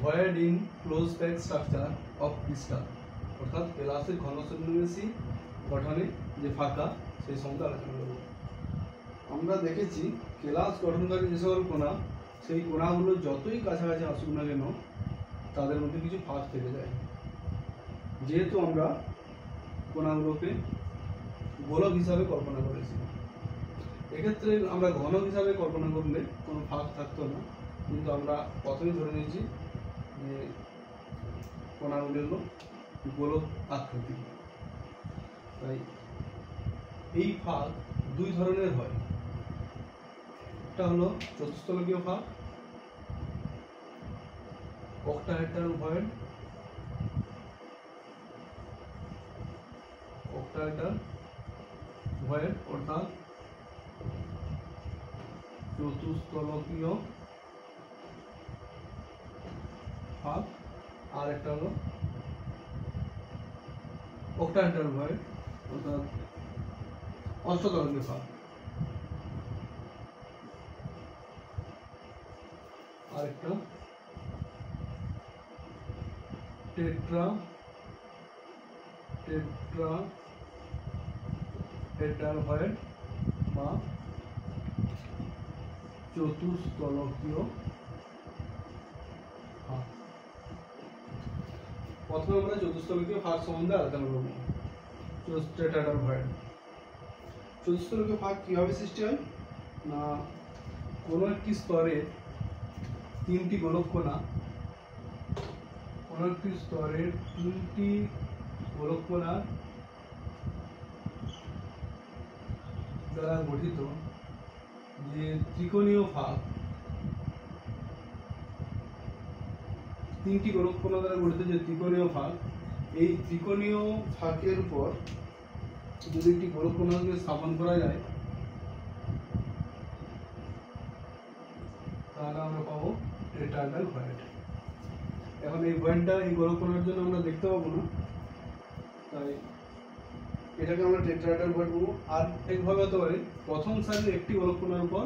Void in close pack structure of crystal, অর্থাৎ কেলাসের ঘনসন্নিবেশী গঠনে যে ফাঁকা সেই সম্বন্ধে আলোচনা করব। আমরা দেখেছি কেলাস গঠনকারী যে সকল কণা, সেই কণাগুলো যতই কাছাকাছি আসুক না কেন তাদের মধ্যে কিছু ফাঁক থেকে যায়। যেহেতু আমরা কণাগুলোকে গোলক হিসাবে কল্পনা করেছি, এক্ষেত্রে আমরা ঘনক হিসাবে কল্পনা করলে কোনো ফাঁক থাকতো না, কিন্তু আমরা প্রথমেই ধরে নিয়েছি যে কণাগুলি হলো গোলক আকৃতি। তাই এই ফাঁক দুই ধরনের হয়। একটা হলো চতুস্তলকীয় ফাঁক, অক্টাহেড্রাল ভয়েড, অর্থাৎ চতুস্তলকীয় ফাঁক। আর একটা হলো অক্টাহেড্রাল ভয়েড, অর্থাৎ অষ্টতলকীয় ফাঁক। আরেকটা টেট্রাহেড্রাল ভয়েড বা চতুস্তলকীয় ফাঁক। প্রথমে আমরা চতুস্তলকীয় ফাঁক সম্বন্ধে আলোচনা করব। Tetrahedral void. চতুস্তলকীয় ফাঁক কিভাবে সৃষ্টি হয় না, কোনো একটি স্তরে তিনটি গোলক কণা, দ্বারা গঠিত যে ত্রিকোণীয় ফাঁক, তিনটি গোলক কণা দ্বারা গঠিত যে ত্রিকোণীয় ফাঁক, এই ত্রিকোণীয় ফাঁকের উপর যদি একটি গোলক কণাকে স্থাপন করা যায় তাহলে আমরা পাবো টেট্রাহেড্রাল ভয়েড। এখন এই ভয়েডটা এই গোলক কণার জন্য আমরা দেখতে পাবো না, তাই এটাকে আমরা টেট্রাহেড্রাল ভয়েড বলবো। আর একভাবে হতে পারে প্রথম সারির একটি গোলক কণার উপর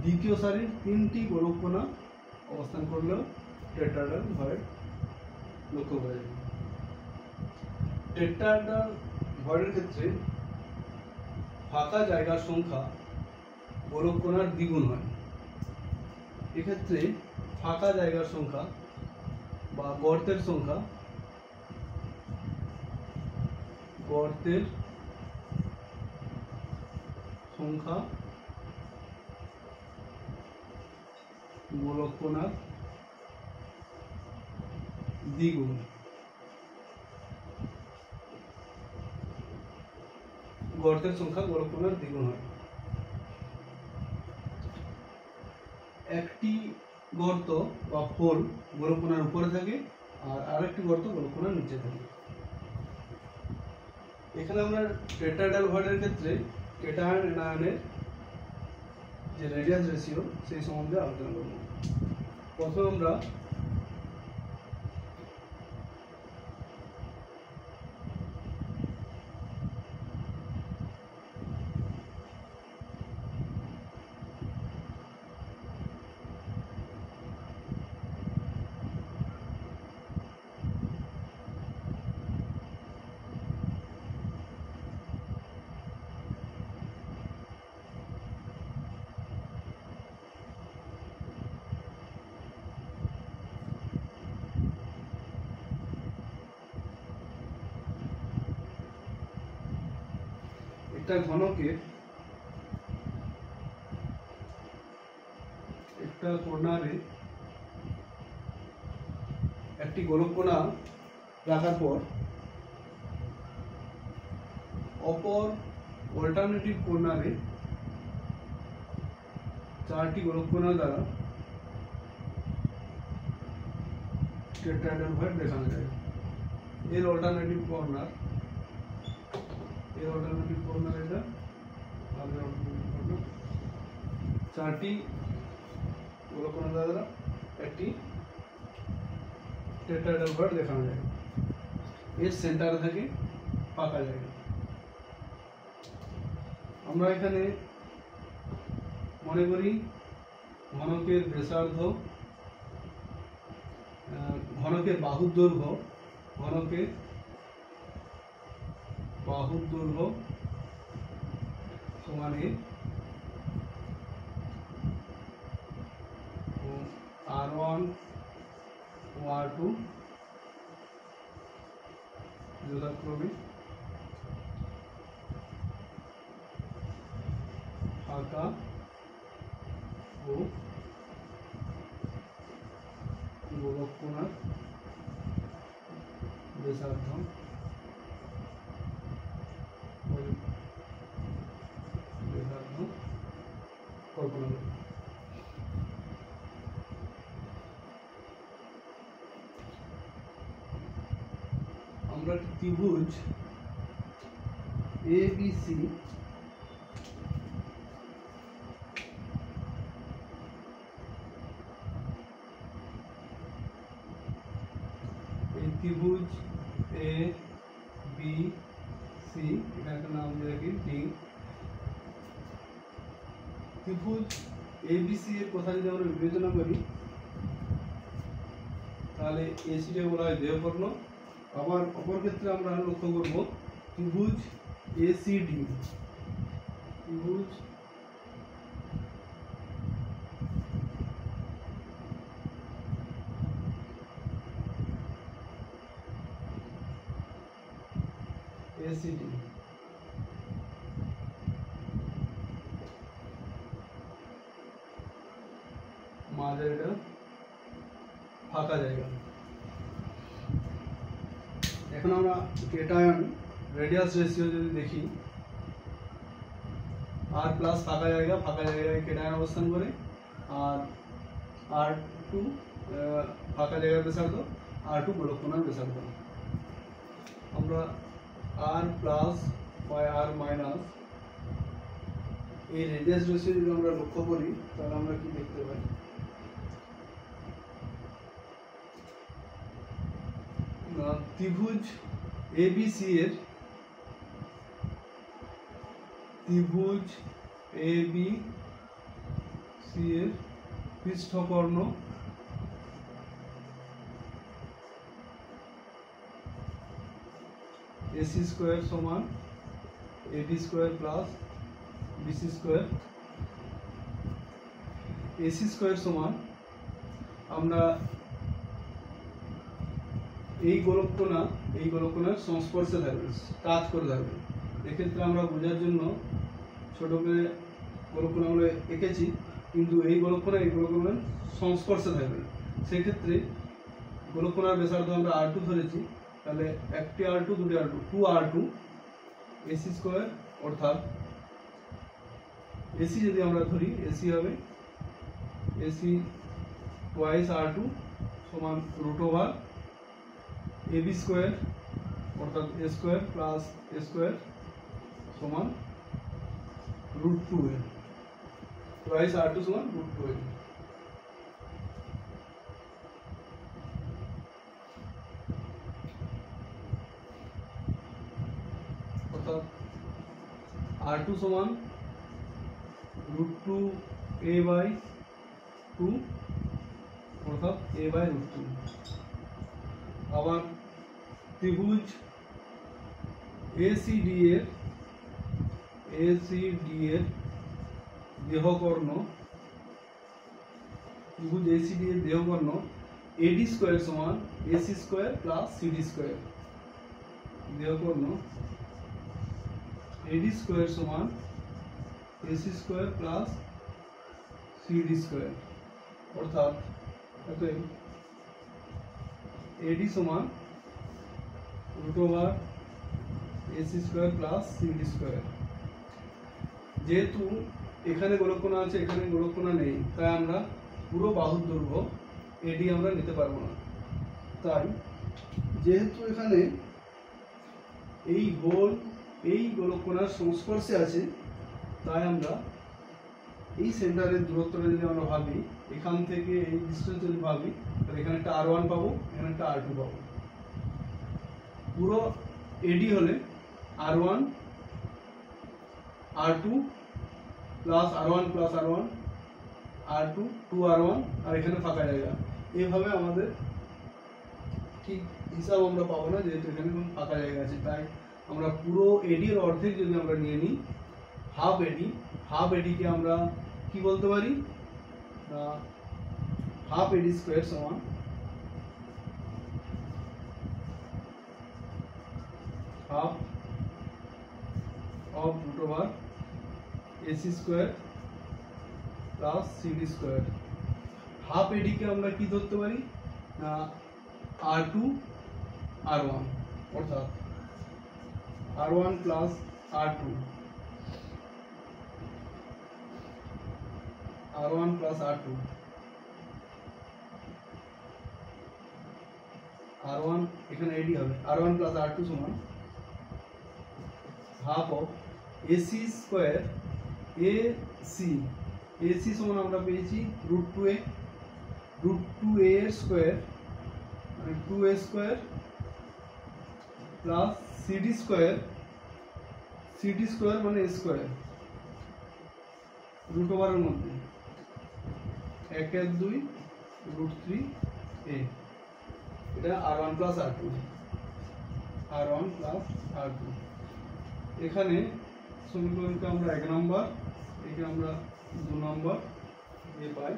দ্বিতীয় সারির তিনটি গোলক কণা অবস্থান করলেও টেট্রাহেড্রাল ভয়েড লক্ষ্য করা যাবে। টেট্রাহেড্রাল ভয়েডের ক্ষেত্রে ফাঁকা জায়গার সংখ্যা গোলক কণার দ্বিগুণ হয়। এক্ষেত্রে ফাঁকা জায়গার সংখ্যা বা গর্তের সংখ্যা গোলক কণার দ্বিগুণ। গর্তের সংখ্যা গোলক কণার দ্বিগুণ হয়। একটি গর্ত বা হোল গোলক কণার উপরে থাকে আর আরেকটি গর্ত গোলক কণার নিচে থাকে। এখানে আমরা টেট্রাহেড্রাল ভয়েডের ক্ষেত্রে কেটায়ন অ্যানায়নের যে রেডিয়াস রেশিও সেই সম্বন্ধে আলোচনা করব। প্রথমে আমরা একটা ঘনকের একটা কর্নারে একটি গোলক কণা রাখার পর অপর অল্টারনেটিভ কর্নারে চারটি গোলক কণা দ্বারা টেট্রাহেড্রাল ভয়েড দেখানো যায়। এর অল্টারনেটিভ কর্নার এটা চারটি গোলক কণা দ্বারা একটি টেট্রাহেড্রাল ভয়েড দেখানো যায়। এর সেন্টারে থাকে ফাঁকা জায়গা। আমরা এখানে মনে করি ঘনকের ব্যাসার্ধ ঘনকের বাহুর দৈর্ঘ্য সমান a, R1 ও R2 যথাক্রমে ফাঁকা ও গোলক কোণার ব্যাসার্ধ কল্পনা করি। আমরা ত্রিভুজ ABC ত্রিভুজ ABC এখানে একটা নাম দিয়ে রাখি D। ত্রিভুজ ABC এর কথা যদি আমরা বিবেচনা করি তাহলে এসিটা বলা হয় দেহকর্ণ। আবার অপর ক্ষেত্রে আমরা লক্ষ্য করব ত্রিভুজ ACD, ত্রিভুজ ACD মাঝারিটা ফাঁকা জায়গা। এখন আমরা কেটায়ন রেডিয়াস রেশিও যদি দেখি, R প্লাস ফাঁকা জায়গায় কেটায়ন অবস্থান করে, আর R2 ফাঁকা জায়গার ব্যাসার্ধ, R2 গোলক কোণার ব্যাসার্ধ। আমরা R plus by R minus এই রেডিয়াস রেশিও যদি আমরা লক্ষ্য করি তাহলে আমরা কি দেখতে পাই? ত্রিভুজ ABC এর পৃষ্ঠকর্ণ AC স্কয়ার সমান AD square plus BC square. AC square সমান আমরা এই গোলক কোণার সংস্পর্শে থাকবে, টাচ করে থাকবে। এক্ষেত্রে আমরা বোঝার জন্য ছোট করে গোলক কোণাগুলো এঁকেছি, কিন্তু এই গোলক কোণার সংস্পর্শে থাকবে। সেক্ষেত্রে গোলক কোণার ব্যাসার্ধ আমরা R2 ধরেছি, তাহলে একটি R2 দুটি R2 2R2 AC স্কয়ার, অর্থাৎ AC যদি আমরা ধরি AC হবে AC টুয়াইস R2 সমান রুট ওভার AB স্কয়ার, অর্থাৎ A square plus A square সমান রুট 2A, টুয়াইস R2 সমান রুট 2A। অর্থাৎ R2 সমান রুট 2A বাই 2, অর্থাৎ A বাই রুট 2। আবার ত্রিভুজ ACD এর দেহকর্ণ, ত্রিভুজ ACD এর দেহকর্ণ AD স্কয়ার সমান AC square plus CD square. দেহকর্ণ AD স্কয়ার সমান AC square plus CD square, অর্থাৎ AD সমান root over AC square plus CD square. যেহেতু এখানে গোলক কোণা আছে, এখানে গোলক কোণা নেই, তাই আমরা পুরো বাহুর দৈর্ঘ্য AD আমরা নিতে পারবো না। তাই যেহেতু এখানে এই গোলক কোণার সংস্পর্শে আছে, তাই আমরা এই সেন্টারের দূরত্বটা যদি আমরা ভাবি, এখান থেকে এই ডিসটেন্স যদি ভাবি, তাহলে এখানে একটা R1 পাবো, এখানে একটা R2 পাবো। পুরো AD হলে R1 R2 plus R1 plus R1 R2 2R1, আর এখানে ফাঁকা জায়গা। এইভাবে আমাদের ঠিক হিসাব আমরা পাবো না, যেহেতু এখানে কোনো ফাঁকা জায়গা আছে। তাই আমরা পুরো এডি এর অর্ধেক যদি আমরা নিয়ে নিই, হাফ এডি, হাফ এডিকে আমরা কি বলতে পারি, হাফ এডি স্কোয়ার সমান half of root over AC square plus CD square. Half এডিকে আমরা কি ধরতে পারি, R2 R1, অর্থাৎ R1 plus R2, R1 plus R2, R1 এখানে এডি হবে, R1 প্লাস R2 সমান half of AC square, AC সমান আমরা পেয়েছি √2a, √2a এর স্কোয়ার মানে 2a square plus CD square, CD square মানে a স্কোয়ার রুট ওভারের মধ্যে 1/2 √3a। এটা R1 plus R2, R1 plus R2। এখানে সমীকরণকে আমরা 1 নম্বর, এখানে আমরা 2 নম্বর এ পাই।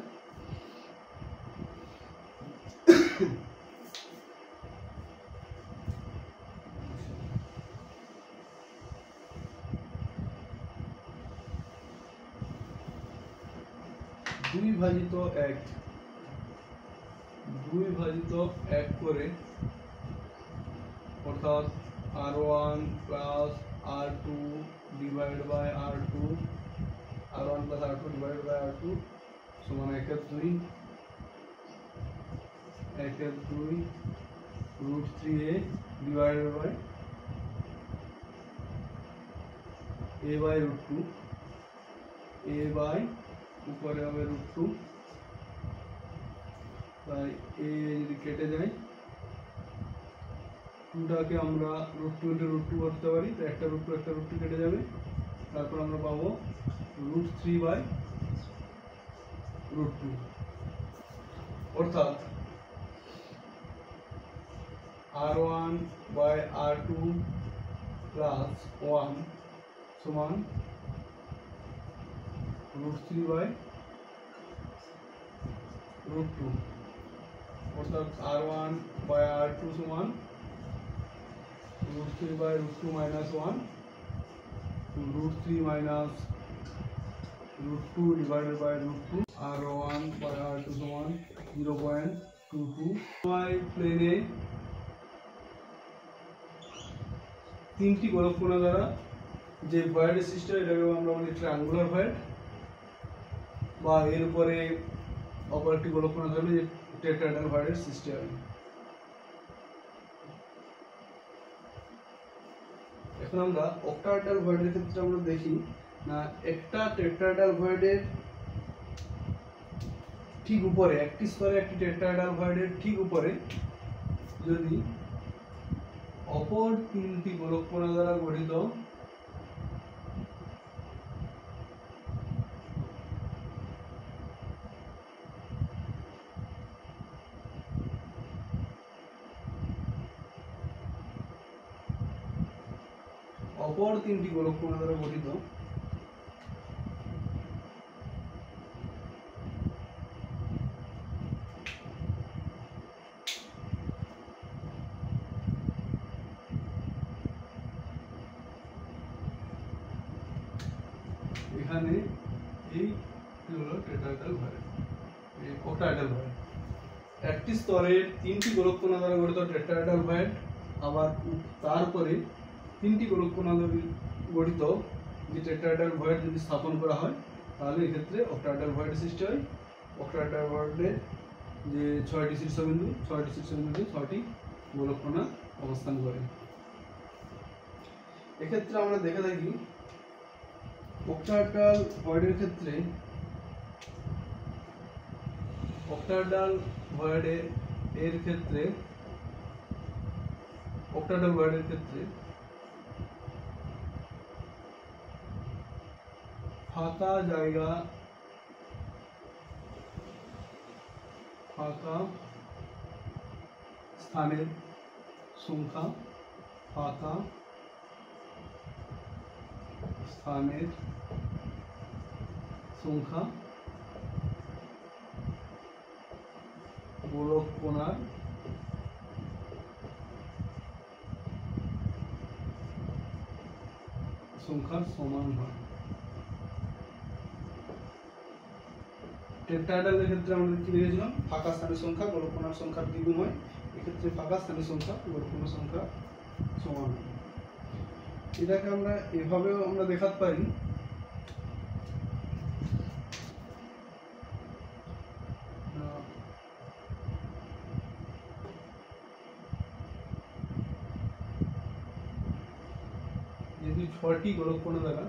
দুই ভাজিত 1 করে, অর্থাৎ R1 plus R2 divide by R2, R1 plus R2 divide by R2 সমান 1/2 √3a divided by a by √2, a by উপরে হবে √2, তাই a যদি কেটে যায়, 2টাকে আমরা √2 × √2 করতে পারি, তো একটা √2 কেটে যাবে, তারপর আমরা পাবো √3 বাই √2, অর্থাৎ R1 বাই R2 প্লাস 1 সমান √3 বাই √2, অর্থাৎ R1 বাই R2 সমান √3 by √2 minus 1, √3 minus √2 divided by √2, R1 by R2 সমান 0.22। প্লেনে তিনটি গোলককোণা দ্বারা যে ভয়েড সৃষ্টি হয়, এটাকে আমরা বলি ট্রায়াঙ্গুলার ভয়েড, বা এর উপরে অপর একটি গোলককোণা ধরলে যে টেট্রাহেড্রাল ভয়েডের সৃষ্টি হয়। এখন আমরা অক্টাহেড্রাল ভয়েডের ক্ষেত্রে আমরা দেখি না, একটা টেট্রাহেড্রাল ভয়েডের ঠিক উপরে, একটি স্তরে একটি টেট্রাহেড্রাল ভয়েডের ঠিক উপরে যদি অপর তিনটি গোলককোণা দ্বারা গঠিত এখানে এই হলো টেট্রাহেড্রাল ভয়েড, অক্টাহেড্রাল ভয়েড। একটি স্তরের তিনটি গোলককোণা দ্বারা গঠিত টেট্রাহেড্রাল ভয়েড, আবার তারপরে তিনটি গোলককোণা দ্বারা গঠিত যে টেট্রাহেড্রাল ভয়েড যদি স্থাপন করা হয়, তাহলে এক্ষেত্রে অক্টাহেড্রাল ভয়েড সৃষ্টি হয়। অক্টাহেড্রাল ভয়েডে যে 6টি শীর্ষবিন্দু, 6টি শীর্ষবিন্দুতে 6টি গোলককোণা অবস্থান করে। এক্ষেত্রে আমরা দেখে থাকি অক্টাহেড্রাল ভয়েডের ক্ষেত্রে, অক্টাহেড্রাল ভয়েডের ক্ষেত্রে ফাঁকা জায়গা, ফাঁকা স্থানের সংখ্যা, ফাঁকা স্থানের সংখ্যা, গোলক কোণার সংখ্যার সমান হয়। টেট্রাহেড্রালের ক্ষেত্রে আমরা কি লিখেছিলাম? ফাঁকা স্থানের সংখ্যা গোলক কোণার সংখ্যার দ্বিগুণ হয়। এক্ষেত্রে ফাঁকা স্থানের সংখ্যা গোলক কোণার সংখ্যা সমান হয়। এটাকে আমরা এভাবেও আমরা দেখাতে পারি, যদি 6টি গোলক কোণ দ্বারা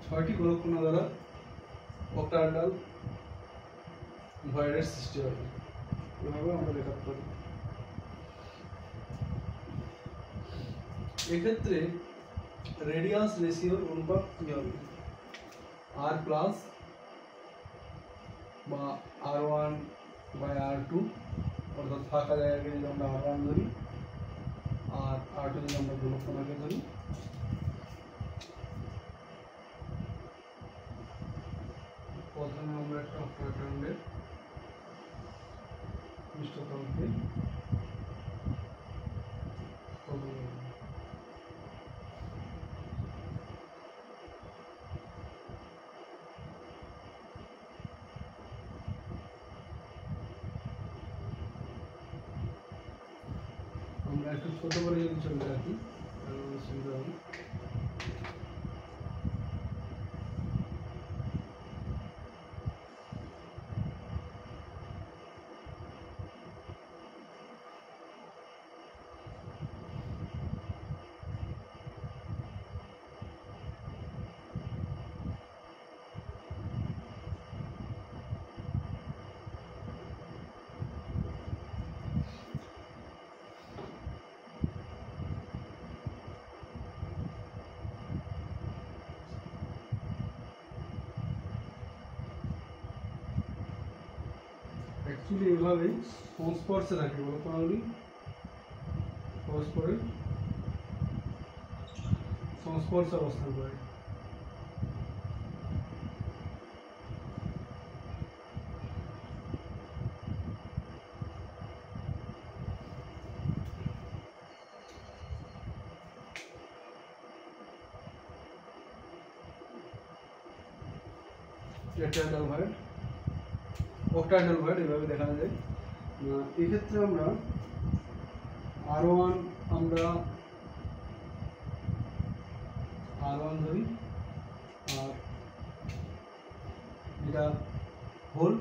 ছয়টি গোলক কোণ দ্বারা অক্টাহেড্রাল ভয়েডের সৃষ্টি হয়। এভাবে আমরা দেখাতে পারি। এক্ষেত্রে রেডিয়াস রেশিওর অনুপাত কি হবে? আর প্লাস বা R1 বাই R2, অর্থাৎ ফাঁকা জায়গাকে যদি আমরা R1 ধরি আর R2 যদি আমরা গোলক কোণাকে ধরি, প্রথমে আমরা একটা অক্টাহেড্রালের পৃষ্ঠতলকে আমরা একটু ছোট করে যদি ছবিটা রাখি তাহলে সুবিধা হবে। অ্যাকচুয়ালি এভাবেই সংস্পর্শে থাকে গোলক কোণাগুলি, পরস্পরের সংস্পর্শে অবস্থান করে। টেট্রাহেড্রাল ভয়েড, অক্টাহেড্রাল ভয়েড এভাবে দেখানো যায়। এক্ষেত্রে আমরা R1 ধরি আর এটা হোল,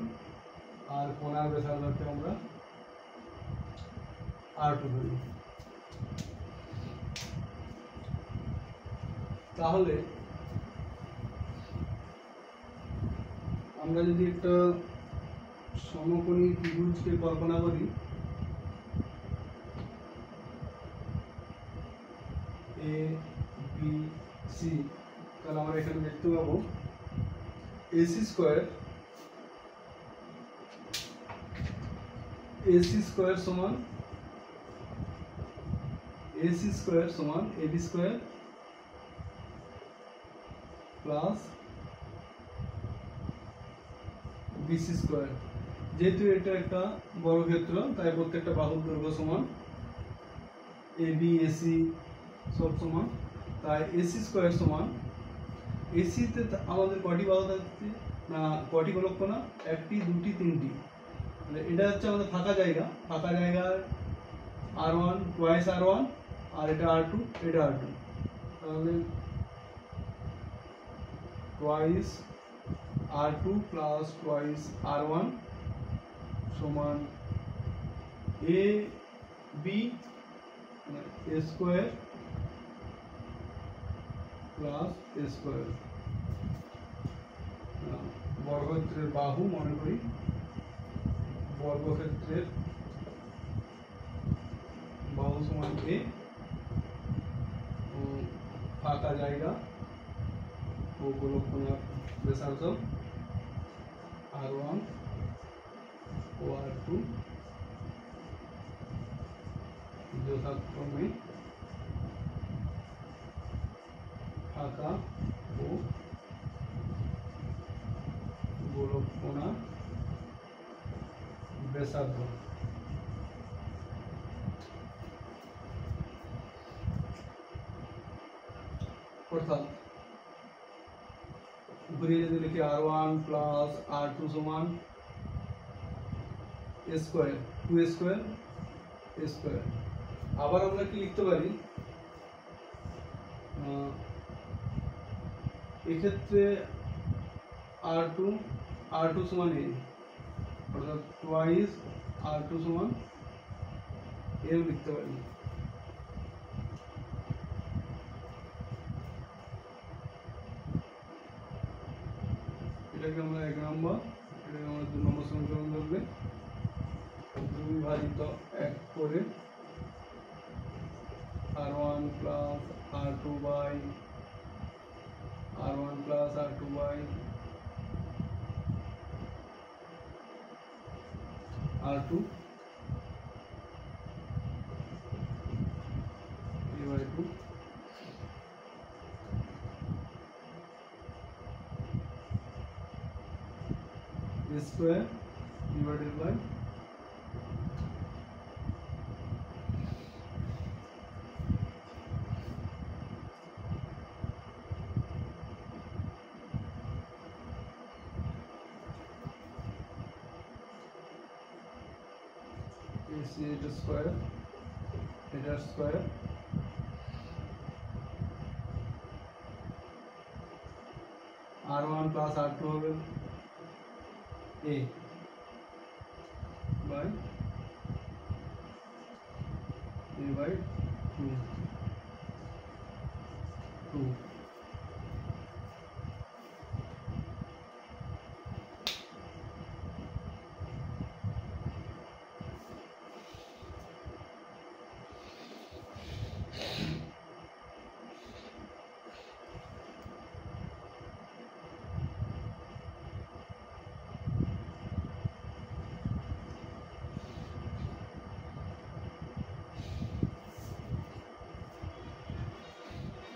আর কোণার ব্যাসার্ধকে আমরা R2 ধরি। তাহলে আমরা যদি একটা সমকোণী ত্রিভুজকে কল্পনা করি, এ বি সি, তাহলে আমরা এখানে দেখতে পাবো AC স্কয়ার সমান AB square plus BC square. যেহেতু এটা একটা বর্গক্ষেত্র তাই প্রত্যেকটা বাহুর দৈর্ঘ্য সমান, AB AC সব সমান, তাই AC স্কয়ার সমান, AC তে আমাদের কয়টি বাহু থাকছে না কয়টি গোলক কোণ? একটি, দুটি, তিনটি। মানে এটা হচ্ছে আমাদের ফাঁকা জায়গা, ফাঁকা জায়গার R1 টুয়াইস R1 আর এটা R2, এটা R2, তাহলে twice R2 plus twice R1 সমান AB এ স্কোয়ার প্লাস এ স্কোয়ার, বর্গক্ষেত্রের বাহু মনে করি, বর্গক্ষেত্রের বাহু সমান এ, ফাঁকা জায়গা ও গোলকোণার ব্যাসার্ধ R1 ও R2 যথাক্রমে ফাঁকা ও গোলকোণার ব্যাসার্ধ। অর্থাৎ ঘুরিয়ে যদি লিখি R1 প্লাস R2 সমান এ স্কোয়ার, 2 স্কোয়ার এ স্কোয়ার। আবার আমরা কি লিখতে পারি, এক্ষেত্রে R2 সমান এ, অর্থাৎ টুয়াইস R2 সমান এও লিখতে পারি। এটাকে আমরা 1 নম্বর, এটাকে আমরা 2 নম্বর সমীকরণ ধরবে, 2 ভাজিত 1 করে R1 plus R2 by R1 plus R2 by R2 a/2 a square divided by এটা স্কয়ার, এটা স্কয়ার, R1 প্লাস R2 হবে a বাই 2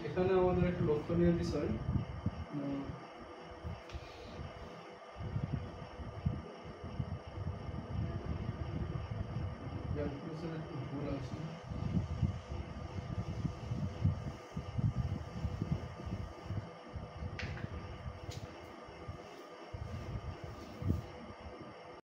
এখানে আমাদের একটু লক্ষণীয় বিষয়, ক্যালকুলেশনে একটু ভুল আছে।